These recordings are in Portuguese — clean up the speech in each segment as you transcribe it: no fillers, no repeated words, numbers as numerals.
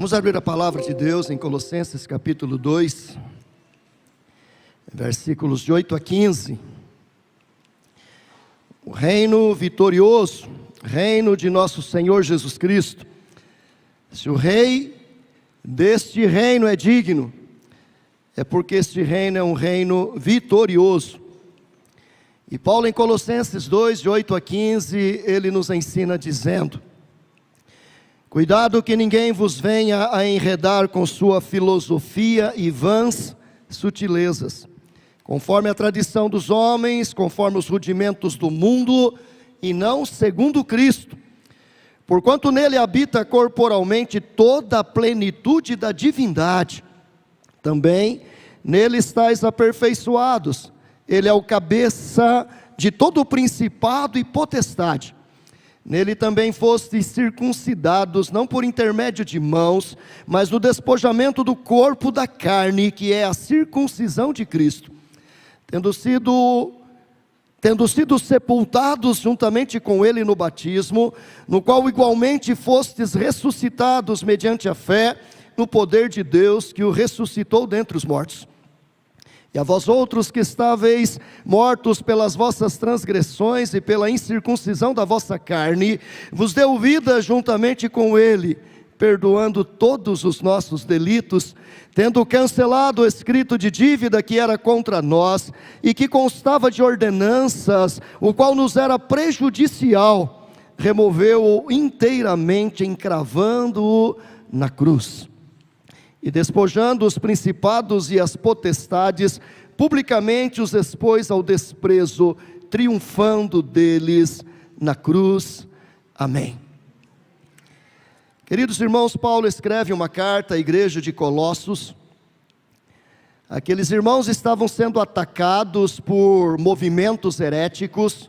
Vamos abrir a palavra de Deus em Colossenses capítulo 2, versículos de 8 a 15. O reino vitorioso, reino de nosso Senhor Jesus Cristo. Se o rei deste reino é digno, é porque este reino é um reino vitorioso. E Paulo em Colossenses 2, de 8 a 15, ele nos ensina dizendo: cuidado que ninguém vos venha a enredar com sua filosofia e vãs sutilezas, conforme a tradição dos homens, conforme os rudimentos do mundo, e não segundo Cristo. Porquanto nele habita corporalmente toda a plenitude da divindade, também nele estáis aperfeiçoados. Ele é o cabeça de todo o principado e potestade. Nele também fostes circuncidados, não por intermédio de mãos, mas no despojamento do corpo da carne, que é a circuncisão de Cristo, tendo sido sepultados juntamente com ele no batismo, no qual igualmente fostes ressuscitados mediante a fé no poder de Deus, que o ressuscitou dentre os mortos. E a vós outros que estáveis mortos pelas vossas transgressões e pela incircuncisão da vossa carne, vos deu vida juntamente com ele, perdoando todos os nossos delitos, tendo cancelado o escrito de dívida que era contra nós, e que constava de ordenanças, o qual nos era prejudicial, removeu-o inteiramente, encravando-o na cruz. E despojando os principados e as potestades, publicamente os expôs ao desprezo, triunfando deles na cruz. Amém. Queridos irmãos, Paulo escreve uma carta à igreja de Colossos. Aqueles irmãos estavam sendo atacados por movimentos heréticos,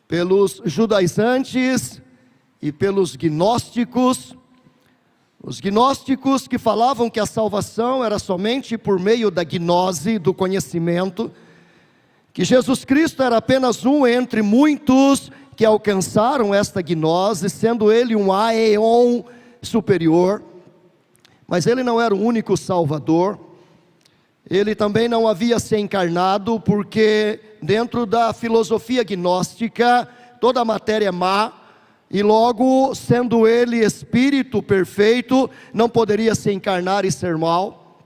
pelos judaizantes e pelos gnósticos. Os gnósticos que falavam que a salvação era somente por meio da gnose, do conhecimento, que Jesus Cristo era apenas um entre muitos que alcançaram esta gnose, sendo ele um aeon superior, mas ele não era o único salvador. Ele também não havia se encarnado, porque dentro da filosofia gnóstica, toda a matéria é má, e logo, sendo ele espírito perfeito, não poderia se encarnar e ser mal.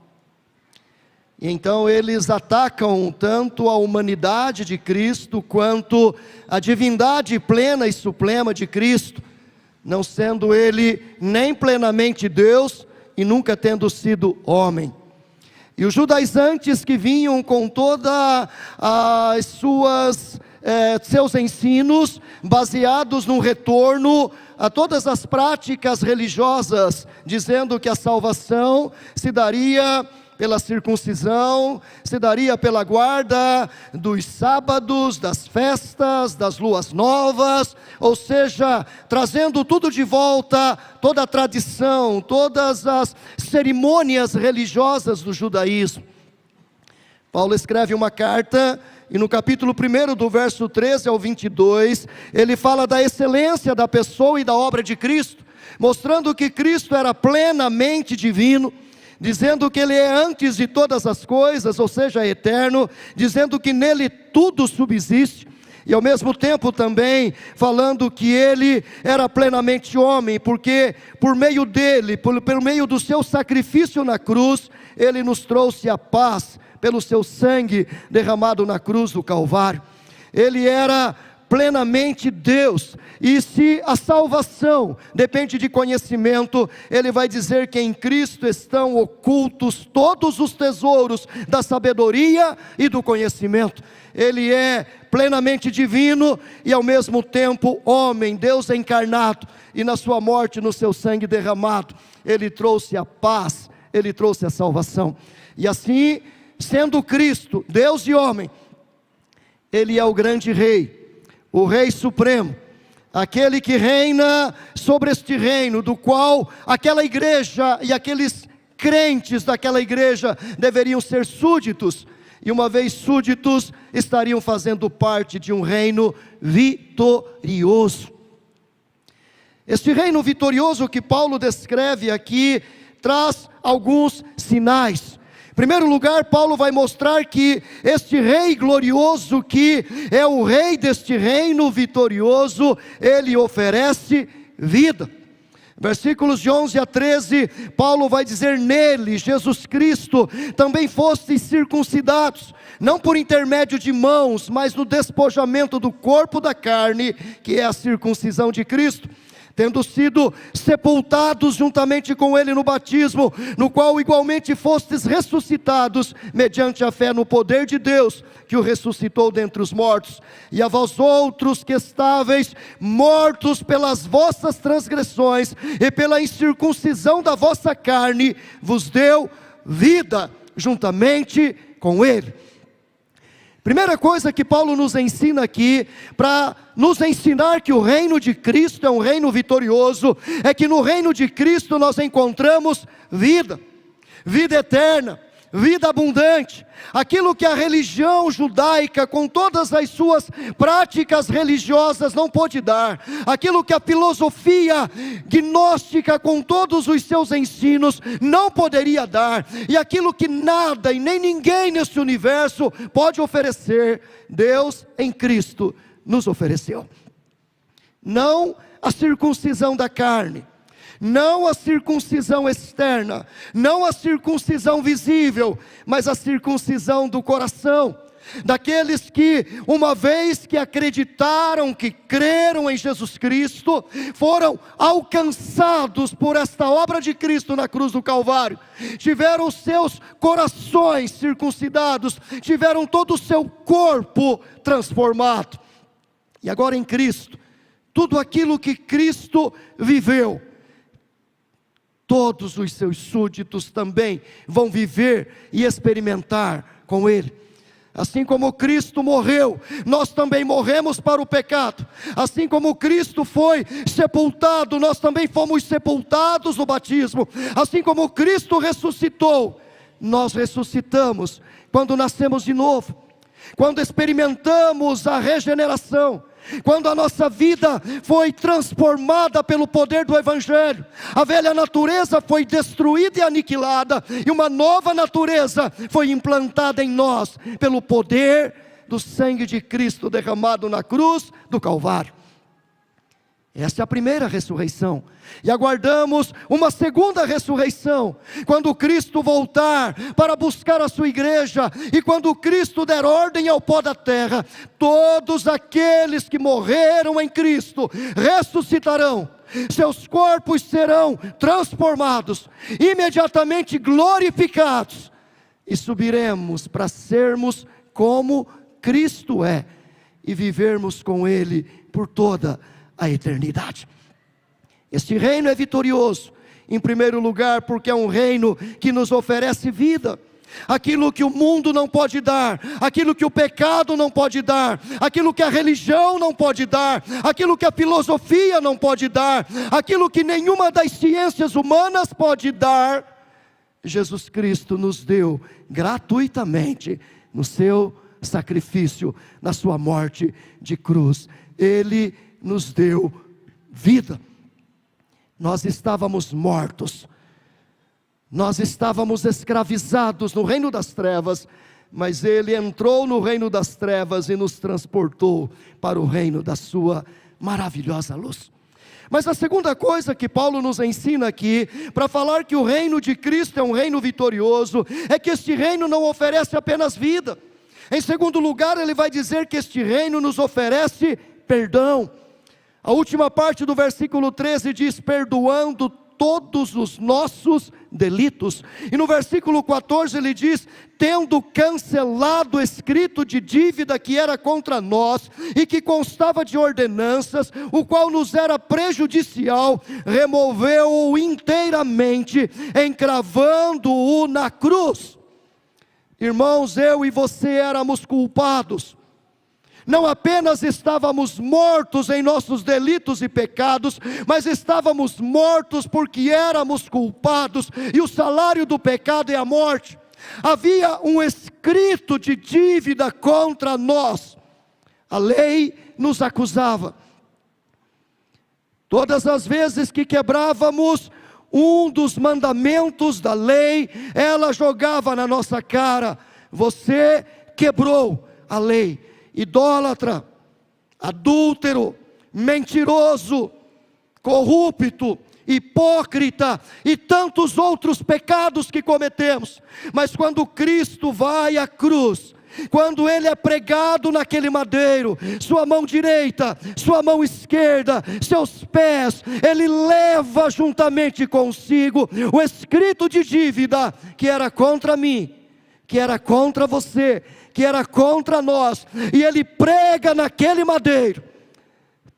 E então eles atacam tanto a humanidade de Cristo, quanto a divindade plena e suprema de Cristo, não sendo ele nem plenamente Deus, e nunca tendo sido homem. E os judaizantes que vinham com toda as seus ensinos, baseados no retorno a todas as práticas religiosas, dizendo que a salvação se daria pela circuncisão, se daria pela guarda dos sábados, das festas, das luas novas, ou seja, trazendo tudo de volta, toda a tradição, todas as cerimônias religiosas do judaísmo. Paulo escreve uma carta, e no capítulo 1, do verso 13 ao 22, ele fala da excelência da pessoa e da obra de Cristo, mostrando que Cristo era plenamente divino, dizendo que ele é antes de todas as coisas, ou seja, é eterno, dizendo que nele tudo subsiste, e ao mesmo tempo também falando que ele era plenamente homem, porque por meio dele, por meio do seu sacrifício na cruz, ele nos trouxe a paz, pelo seu sangue derramado na cruz do Calvário. Ele era plenamente Deus, e se a salvação depende de conhecimento, ele vai dizer que em Cristo estão ocultos todos os tesouros da sabedoria e do conhecimento. Ele é plenamente divino e ao mesmo tempo homem, Deus encarnado, e na sua morte, no seu sangue derramado, ele trouxe a paz, ele trouxe a salvação. E assim, sendo Cristo, Deus e homem, ele é o grande rei, o rei supremo, aquele que reina sobre este reino, do qual aquela igreja e aqueles crentes daquela igreja deveriam ser súditos, e uma vez súditos, estariam fazendo parte de um reino vitorioso. Este reino vitorioso que Paulo descreve aqui, traz alguns sinais. Em primeiro lugar, Paulo vai mostrar que este rei glorioso, que é o rei deste reino vitorioso, ele oferece vida. Versículos de 11 a 13, Paulo vai dizer: nele, Jesus Cristo, também fostes circuncidados, não por intermédio de mãos, mas no despojamento do corpo da carne, que é a circuncisão de Cristo, tendo sido sepultados juntamente com ele no batismo, no qual igualmente fostes ressuscitados, mediante a fé no poder de Deus, que o ressuscitou dentre os mortos. E a vós outros que estáveis mortos pelas vossas transgressões, e pela incircuncisão da vossa carne, vos deu vida, juntamente com ele. Primeira coisa que Paulo nos ensina aqui, para nos ensinar que o reino de Cristo é um reino vitorioso, é que no reino de Cristo nós encontramos vida, vida eterna, vida abundante. Aquilo que a religião judaica, com todas as suas práticas religiosas, não pôde dar, aquilo que a filosofia gnóstica, com todos os seus ensinos, não poderia dar, e aquilo que nada e nem ninguém neste universo pode oferecer, Deus em Cristo nos ofereceu. Não a circuncisão da carne, não a circuncisão externa, não a circuncisão visível, mas a circuncisão do coração, daqueles que, uma vez que acreditaram, que creram em Jesus Cristo, foram alcançados por esta obra de Cristo na cruz do Calvário, tiveram seus corações circuncidados, tiveram todo o seu corpo transformado, e agora em Cristo, tudo aquilo que Cristo viveu, todos os seus súditos também vão viver e experimentar com Ele. Assim como Cristo morreu, nós também morremos para o pecado. Assim como Cristo foi sepultado, nós também fomos sepultados no batismo. Assim como Cristo ressuscitou, nós ressuscitamos quando nascemos de novo, quando experimentamos a regeneração, quando a nossa vida foi transformada pelo poder do Evangelho. A velha natureza foi destruída e aniquilada, e uma nova natureza foi implantada em nós, pelo poder do sangue de Cristo derramado na cruz do Calvário. Essa é a primeira ressurreição, e aguardamos uma segunda ressurreição, quando Cristo voltar para buscar a sua igreja, e quando Cristo der ordem ao pó da terra, todos aqueles que morreram em Cristo ressuscitarão, seus corpos serão transformados, imediatamente glorificados, e subiremos para sermos como Cristo é, e vivermos com Ele por toda a eternidade. Este reino é vitorioso, em primeiro lugar, porque é um reino que nos oferece vida, aquilo que o mundo não pode dar, aquilo que o pecado não pode dar, aquilo que a religião não pode dar, aquilo que a filosofia não pode dar, aquilo que nenhuma das ciências humanas pode dar, Jesus Cristo nos deu gratuitamente no seu sacrifício, na sua morte de cruz. Ele nos deu vida. Nós estávamos mortos, nós estávamos escravizados no reino das trevas, mas Ele entrou no reino das trevas e nos transportou para o reino da sua maravilhosa luz. Mas a segunda coisa que Paulo nos ensina aqui, para falar que o reino de Cristo é um reino vitorioso, é que este reino não oferece apenas vida. Em segundo lugar, ele vai dizer que este reino nos oferece perdão. A última parte do versículo 13 diz: perdoando todos os nossos delitos. E no versículo 14 ele diz: tendo cancelado o escrito de dívida que era contra nós, e que constava de ordenanças, o qual nos era prejudicial, removeu-o inteiramente, encravando-o na cruz. Irmãos, eu e você éramos culpados. Não apenas estávamos mortos em nossos delitos e pecados, mas estávamos mortos porque éramos culpados, e o salário do pecado é a morte. Havia um escrito de dívida contra nós, a lei nos acusava. Todas as vezes que quebrávamos um dos mandamentos da lei, ela jogava na nossa cara: você quebrou a lei. Idólatra, adúltero, mentiroso, corrupto, hipócrita e tantos outros pecados que cometemos. Mas quando Cristo vai à cruz, quando Ele é pregado naquele madeiro, sua mão direita, sua mão esquerda, seus pés, Ele leva juntamente consigo o escrito de dívida que era contra mim, que era contra você, que era contra nós, e Ele prega naquele madeiro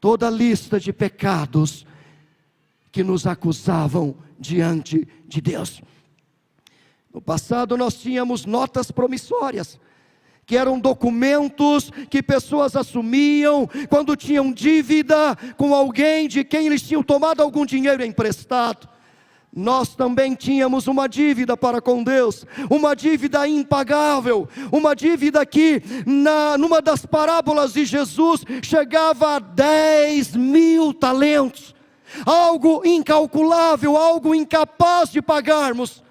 toda a lista de pecados que nos acusavam diante de Deus. No passado nós tínhamos notas promissórias, que eram documentos que pessoas assumiam quando tinham dívida com alguém de quem eles tinham tomado algum dinheiro emprestado. Nós também tínhamos uma dívida para com Deus, uma dívida impagável, uma dívida que numa das parábolas de Jesus chegava a 10.000 talentos, algo incalculável, algo incapaz de pagarmos.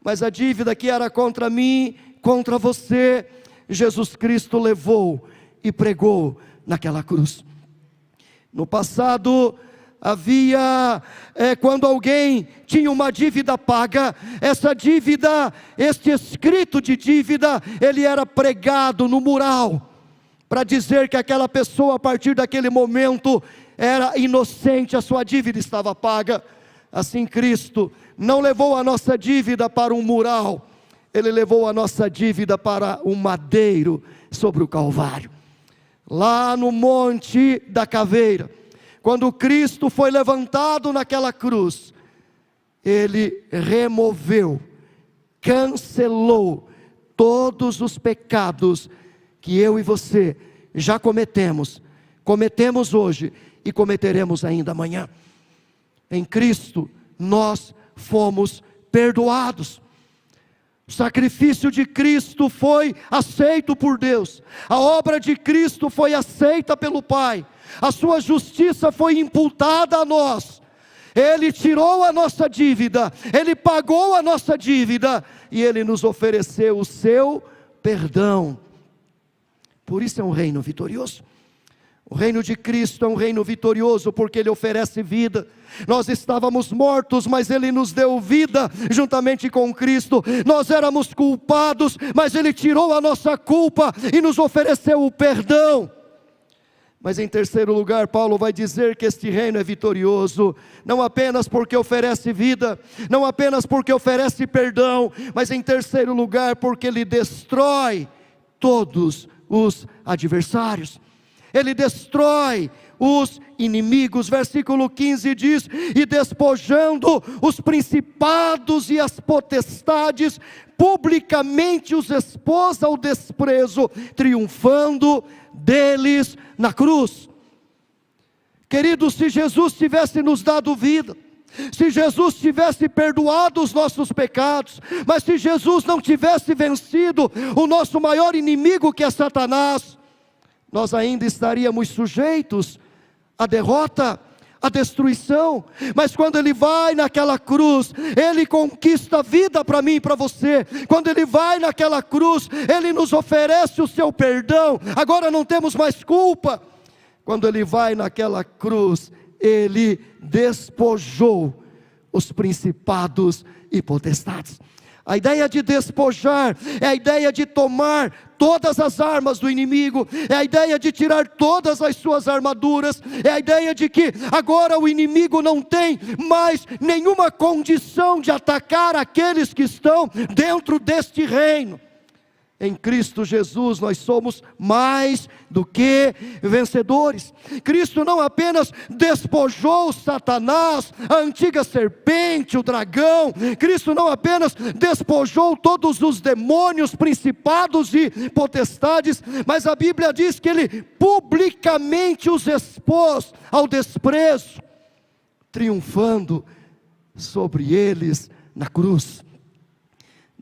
Mas a dívida que era contra mim, contra você, Jesus Cristo levou e pregou naquela cruz. No passado havia, quando alguém tinha uma dívida paga, essa dívida, este escrito de dívida, ele era pregado no mural, para dizer que aquela pessoa a partir daquele momento era inocente, a sua dívida estava paga. Assim Cristo não levou a nossa dívida para um mural, Ele levou a nossa dívida para um madeiro sobre o Calvário. Lá no Monte da Caveira, quando Cristo foi levantado naquela cruz, Ele removeu, cancelou todos os pecados que eu e você já cometemos hoje e cometeremos ainda amanhã. Em Cristo nós fomos perdoados. O sacrifício de Cristo foi aceito por Deus, a obra de Cristo foi aceita pelo Pai, a sua justiça foi imputada a nós. Ele tirou a nossa dívida, Ele pagou a nossa dívida e Ele nos ofereceu o seu perdão. Por isso é um reino vitorioso. O reino de Cristo é um reino vitorioso porque Ele oferece vida. Nós estávamos mortos, mas Ele nos deu vida juntamente com Cristo. Nós éramos culpados, mas Ele tirou a nossa culpa e nos ofereceu o perdão. Mas em terceiro lugar, Paulo vai dizer que este reino é vitorioso, não apenas porque oferece vida, não apenas porque oferece perdão, mas em terceiro lugar porque Ele destrói todos os adversários. Ele destrói os inimigos. Versículo 15 diz: e despojando os principados e as potestades, publicamente os expôs ao desprezo, triunfando deles na cruz. Queridos, se Jesus tivesse nos dado vida, se Jesus tivesse perdoado os nossos pecados, mas se Jesus não tivesse vencido o nosso maior inimigo, que é Satanás, nós ainda estaríamos sujeitos à derrota, à destruição. Mas quando Ele vai naquela cruz, Ele conquista a vida para mim e para você. Quando Ele vai naquela cruz, Ele nos oferece o seu perdão. Agora não temos mais culpa. Quando Ele vai naquela cruz, Ele despojou os principados e potestades. A ideia de despojar é a ideia de tomar todas as armas do inimigo, é a ideia de tirar todas as suas armaduras, é a ideia de que agora o inimigo não tem mais nenhuma condição de atacar aqueles que estão dentro deste reino. Em Cristo Jesus nós somos mais do que vencedores. Cristo não apenas despojou Satanás, a antiga serpente, o dragão. Cristo não apenas despojou todos os demônios, principados e potestades, mas a Bíblia diz que Ele publicamente os expôs ao desprezo, triunfando sobre eles na cruz.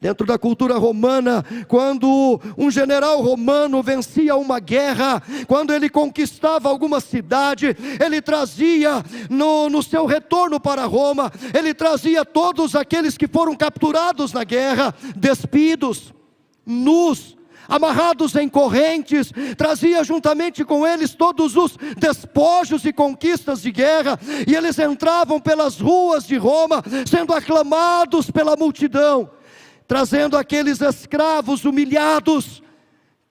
Dentro da cultura romana, quando um general romano vencia uma guerra, quando ele conquistava alguma cidade, ele trazia no seu retorno para Roma, ele trazia todos aqueles que foram capturados na guerra, despidos, nus, amarrados em correntes, trazia juntamente com eles todos os despojos e conquistas de guerra, e eles entravam pelas ruas de Roma, sendo aclamados pela multidão, trazendo aqueles escravos humilhados.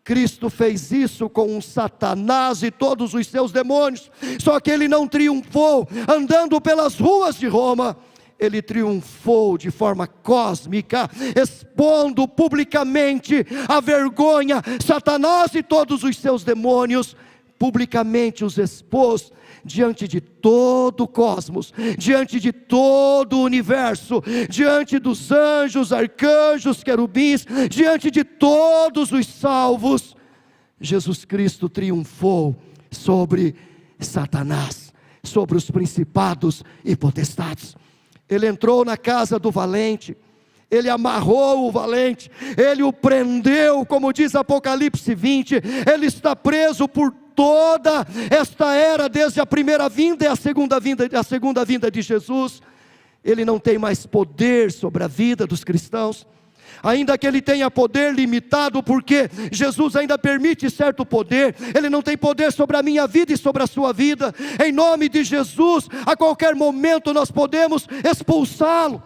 Cristo fez isso com Satanás e todos os seus demônios, só que ele não triunfou andando pelas ruas de Roma, ele triunfou de forma cósmica, expondo publicamente a vergonha. Satanás e todos os seus demônios, publicamente os expôs diante de todo o cosmos, diante de todo o universo, diante dos anjos, arcanjos, querubins, diante de todos os salvos. Jesus Cristo triunfou sobre Satanás, sobre os principados e potestades. Ele entrou na casa do valente, ele amarrou o valente, ele o prendeu, como diz Apocalipse 20, ele está preso por toda esta era, desde a primeira vinda e a segunda vinda de Jesus. Ele não tem mais poder sobre a vida dos cristãos, ainda que ele tenha poder limitado, porque Jesus ainda permite certo poder, ele não tem poder sobre a minha vida e sobre a sua vida. Em nome de Jesus, a qualquer momento nós podemos expulsá-lo.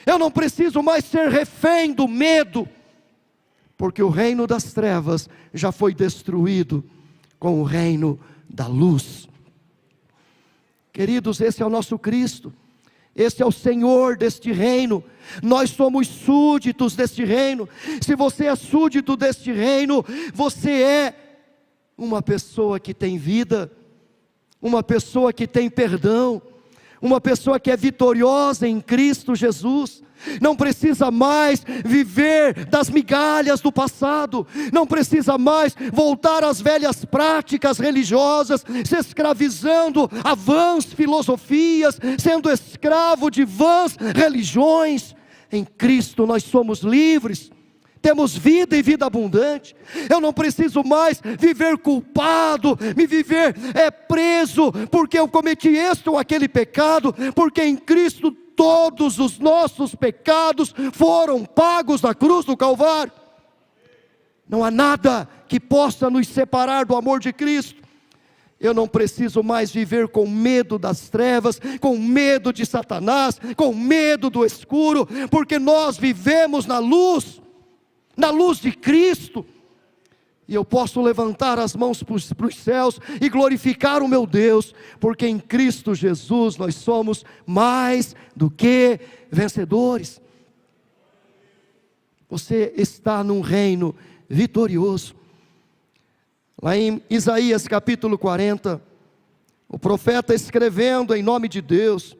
Eu não preciso mais ser refém do medo, porque o reino das trevas já foi destruído com o reino da luz. Queridos, esse é o nosso Cristo, esse é o Senhor deste reino. Nós somos súditos deste reino. Se você é súdito deste reino, você é uma pessoa que tem vida, uma pessoa que tem perdão, uma pessoa que é vitoriosa em Cristo Jesus. Não precisa mais viver das migalhas do passado, não precisa mais voltar às velhas práticas religiosas, se escravizando a vãs filosofias, sendo escravo de vãs religiões. Em Cristo nós somos livres, temos vida e vida abundante. Eu não preciso mais viver culpado, me viver preso, porque eu cometi este ou aquele pecado, porque em Cristo todos os nossos pecados foram pagos na cruz do Calvário. Não há nada que possa nos separar do amor de Cristo. Eu não preciso mais viver com medo das trevas, com medo de Satanás, com medo do escuro, porque nós vivemos na luz de Cristo. E eu posso levantar as mãos para os céus e glorificar o meu Deus, porque em Cristo Jesus nós somos mais do que vencedores. Você está num reino vitorioso. Lá em Isaías capítulo 40, o profeta escrevendo em nome de Deus,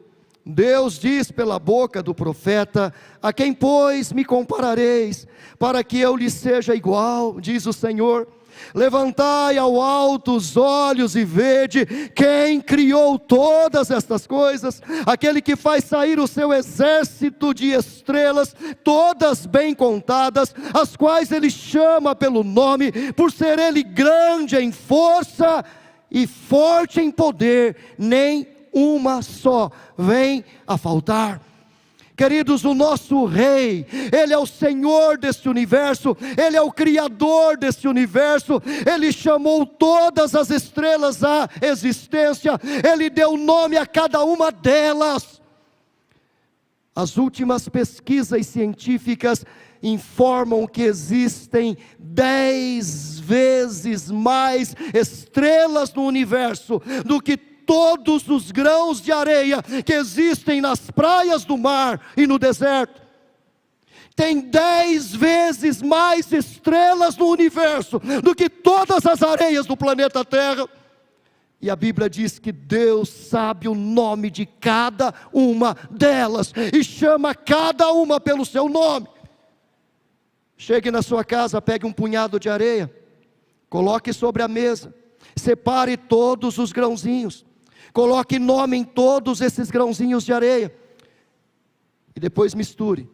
Deus diz pela boca do profeta: a quem pois me comparareis, para que eu lhe seja igual, diz o Senhor. Levantai ao alto os olhos e vede quem criou todas estas coisas, aquele que faz sair o seu exército de estrelas, todas bem contadas, as quais ele chama pelo nome, por ser ele grande em força e forte em poder, nem uma só vem a faltar. Queridos, o nosso Rei, Ele é o Senhor deste universo, Ele é o Criador deste universo, Ele chamou todas as estrelas à existência, Ele deu nome a cada uma delas. As últimas pesquisas científicas informam que existem 10 vezes mais estrelas no universo do que todos os grãos de areia que existem nas praias do mar e no deserto. Tem 10 vezes mais estrelas no universo do que todas as areias do planeta Terra. E a Bíblia diz que Deus sabe o nome de cada uma delas e chama cada uma pelo seu nome. Chegue na sua casa, pegue um punhado de areia, coloque sobre a mesa, separe todos os grãozinhos, coloque nome em todos esses grãozinhos de areia, e depois misture.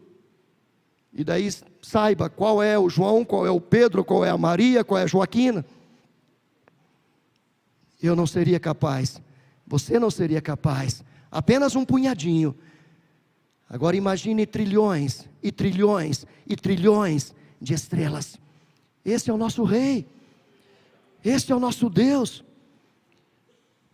E daí saiba qual é o João, qual é o Pedro, qual é a Maria, qual é a Joaquina. Eu não seria capaz, você não seria capaz, apenas um punhadinho. Agora imagine trilhões e trilhões e trilhões de estrelas. Esse é o nosso Rei, esse é o nosso Deus.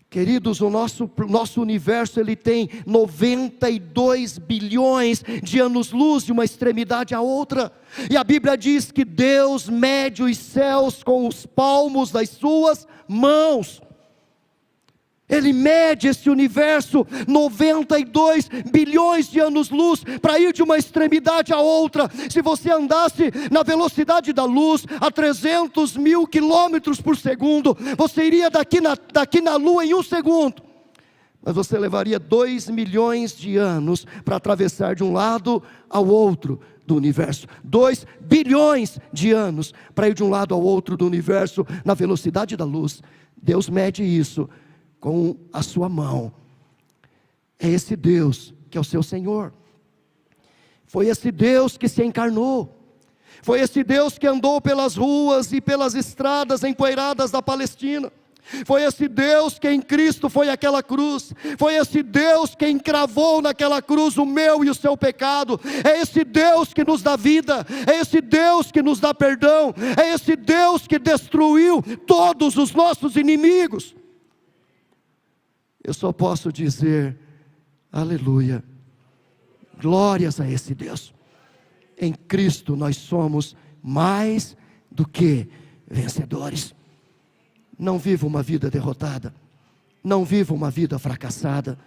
Queridos, o nosso universo, ele tem 92 bilhões de anos-luz de uma extremidade à outra. E a Bíblia diz que Deus mede os céus com os palmos das suas mãos. Ele mede esse universo, 92 bilhões de anos-luz, para ir de uma extremidade à outra. Se você andasse na velocidade da luz, a 300 mil quilômetros por segundo, você iria daqui na Lua em um segundo. Mas você levaria 2 milhões de anos para atravessar de um lado ao outro do universo. 2 bilhões de anos para ir de um lado ao outro do universo, na velocidade da luz. Deus mede isso com a sua mão. É esse Deus que é o seu Senhor. Foi esse Deus que se encarnou. Foi esse Deus que andou pelas ruas e pelas estradas empoeiradas da Palestina. Foi esse Deus que em Cristo foi aquela cruz. Foi esse Deus que encravou naquela cruz o meu e o seu pecado. É esse Deus que nos dá vida. É esse Deus que nos dá perdão. É esse Deus que destruiu todos os nossos inimigos. Eu só posso dizer, aleluia, glórias a esse Deus. Em Cristo nós somos mais do que vencedores. Não viva uma vida derrotada, não viva uma vida fracassada.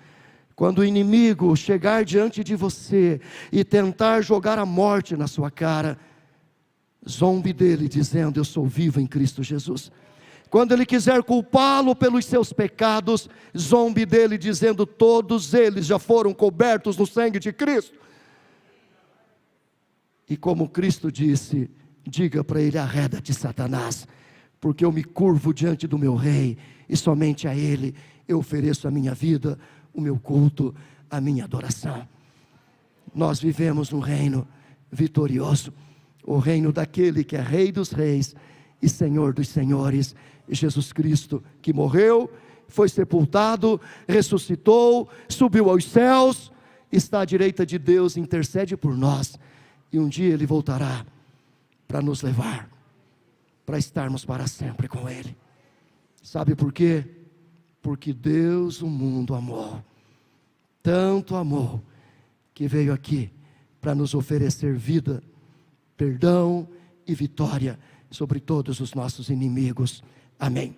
Quando o inimigo chegar diante de você e tentar jogar a morte na sua cara, zombe dele dizendo, eu sou vivo em Cristo Jesus. Quando ele quiser culpá-lo pelos seus pecados, zombe dele dizendo, todos eles já foram cobertos no sangue de Cristo. E como Cristo disse, diga para ele, arreda-te, Satanás, porque eu me curvo diante do meu Rei, e somente a Ele eu ofereço a minha vida, o meu culto, a minha adoração. Nós vivemos um reino vitorioso, o reino daquele que é Rei dos reis e Senhor dos senhores, Jesus Cristo, que morreu, foi sepultado, ressuscitou, subiu aos céus, está à direita de Deus, intercede por nós, e um dia Ele voltará para nos levar, para estarmos para sempre com Ele. Sabe por quê? Porque Deus o mundo amou, tanto amou, que veio aqui para nos oferecer vida, perdão e vitória sobre todos os nossos inimigos. Amém.